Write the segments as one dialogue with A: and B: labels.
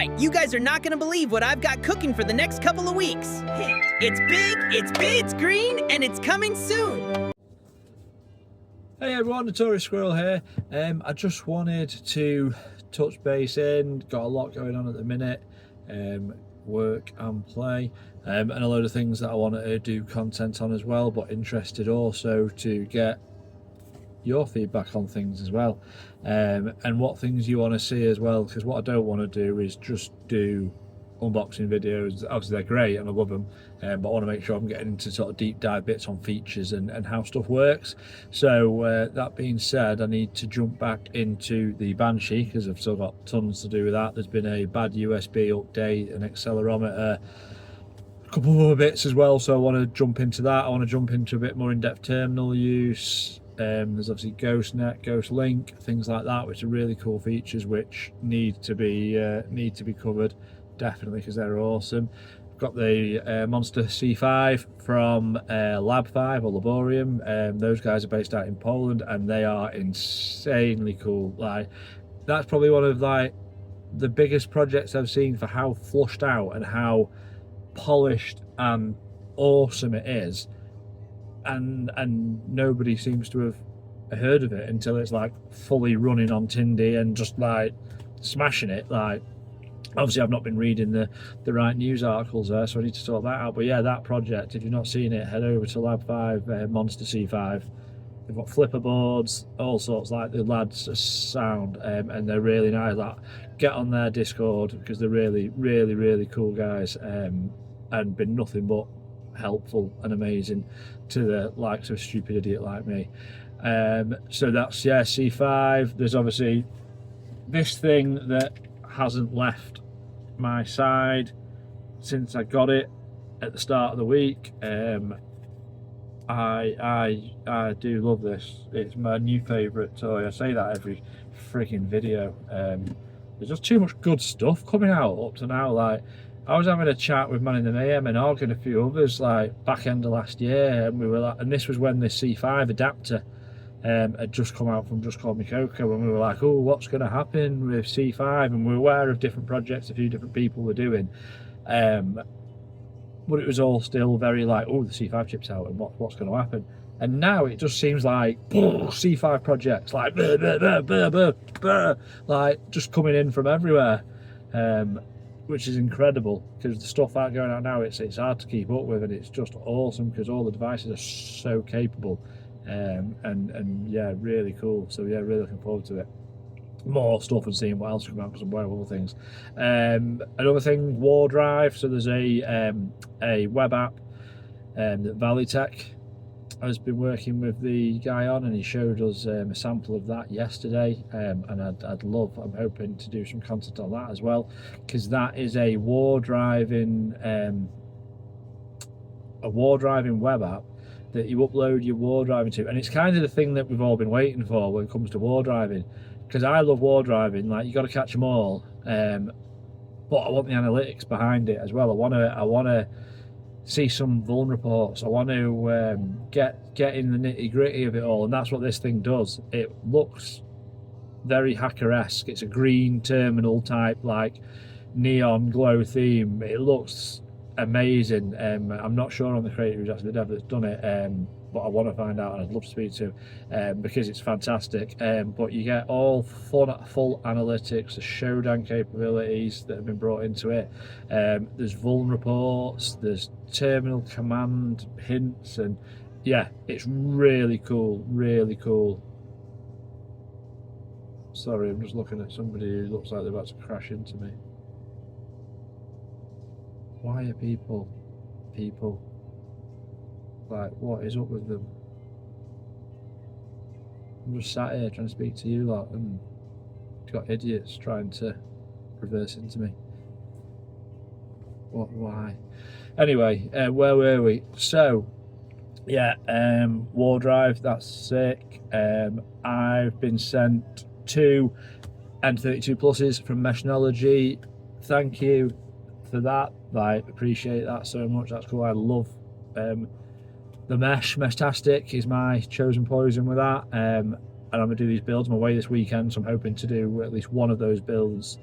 A: right, you guys are not gonna believe what I've got cooking for the next couple of weeks. It's big, it's green, and it's coming soon.
B: Hey everyone, the Tourist Squirrel here. I just wanted to touch base in, got a lot going on at the minute, work and play, and a load of things that I wanted to do content on as well, but interested also to get your feedback on things as well, and what things you want to see as well, because what I don't want to do is just do unboxing videos. Obviously they're great and I love them, but I want to make sure I'm getting into sort of deep dive bits on features and how stuff works. So that being said, I need to jump back into the Banshee because I've still got tons to do with that. There's been a bad USB update, an accelerometer, a couple of other bits as well, so I want to jump into that. I want to jump into a bit more in-depth terminal use. There's obviously GhostNet, GhostLink, things like that, which are really cool features which need to be covered, definitely, because they're awesome. I've got the Monster C5 from Lab 5 or Laborium. Those guys are based out in Poland and they are insanely cool. Like, that's probably one of like the biggest projects I've seen for how flushed out and how polished and awesome it is. And nobody seems to have heard of it until it's like fully running on Tindy and just like smashing it. Like, obviously I've not been reading the right news articles there, so I need to sort that out. But yeah, that project, if you've not seen it, head over to Lab 5 Monster C5. They've got flipper boards, all sorts, like the lads are sound, and they're really nice. Like, get on their Discord because they're really cool guys, and been nothing but helpful and amazing to the likes of a stupid idiot like me. So that's, yeah, C5. There's obviously this thing that hasn't left my side since I got it at the start of the week. I do love this. It's my new favourite toy. I say that every freaking video. There's just too much good stuff coming out up to now. Like, I was having a chat with Man in the Mayhem and Og and a few others like back end of last year, and we were like, and this was when the C5 adapter had just come out from Just Call Me Coco, and we were like, oh, what's going to happen with C5? And we were aware of different projects a few different people were doing, but it was all still very like, oh, the C5 chip's out and what's going to happen. And now it just seems like C5 projects like like just coming in from everywhere, which is incredible, because the stuff that's going out now, it's hard to keep up with, and it's just awesome because all the devices are so capable, and yeah, really cool. So yeah, really looking forward to it. More stuff and seeing what else comes out, because I'm aware of other things. Another thing, War Drive. So there's a web app that Valitech has been working with the guy on, and he showed us a sample of that yesterday, and I'm hoping to do some content on that as well, because that is a war driving web app that you upload your war driving to, and it's kind of the thing that we've all been waiting for when it comes to war driving, because I love war driving. Like, you got to catch them all, but I want the analytics behind it as well. I want to see some vuln reports. I want to get in the nitty gritty of it all, and that's what this thing does. It looks very hacker-esque. It's a green terminal type, like neon glow theme. It looks amazing. I'm not sure on the creator who's actually the dev that's done it, but I want to find out, and I'd love to speak to him, because it's fantastic. But you get all full analytics, the showdown capabilities that have been brought into it. There's vuln reports, there's terminal command hints, and yeah, it's really cool, really cool. Sorry, I'm just looking at somebody who looks like they're about to crash into me. Why are people like, what is up with them? I'm just sat here trying to speak to you lot, and got idiots trying to reverse into me. Why? Anyway, where were we? So yeah, War Drive, that's sick. I've been sent 2 N32 pluses from Meshnology. Thank you for that. Like, appreciate that so much. That's cool. I love the Meshtastic is my chosen poison with that, and I'm gonna do these builds. I'm away this weekend, so I'm hoping to do at least one of those builds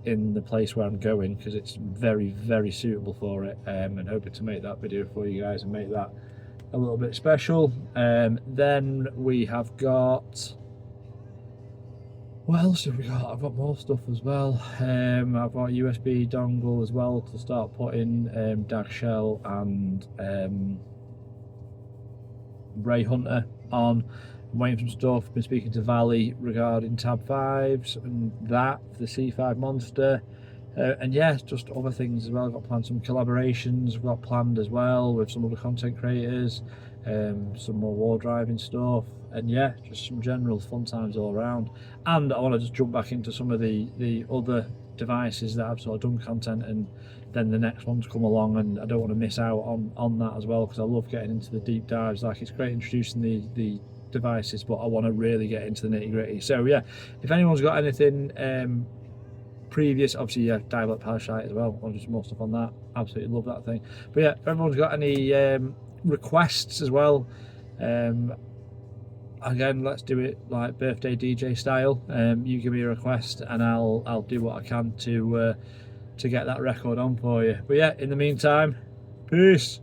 B: in the place where I'm going, because it's very, very suitable for it, and hoping to make that video for you guys and make that a little bit special. Then we have got, what else have we got? I've got more stuff as well. I've got a USB dongle as well to start putting Dag Shell and Ray Hunter on. I'm waiting for some stuff. Been speaking to Valley regarding tab 5s and that for the C5 Monster, and yeah, just other things as well. I've got planned some collaborations. I've got planned as well with some other content creators, some more war driving stuff, and yeah, just some general fun times all around. And I want to just jump back into some of the other devices that I've sort of done content, and then the next ones come along, and I don't want to miss out on that as well, because I love getting into the deep dives. Like, it's great introducing the devices, but I want to really get into the nitty-gritty. So yeah, if anyone's got anything previous, obviously, yeah, Dive-Up Parashite as well, I'll do some more stuff on that. Absolutely love that thing. But yeah, if everyone's got any requests as well, again, let's do it like birthday DJ style. You give me a request and I'll do what I can to get that record on for you. But yeah, in the meantime, peace.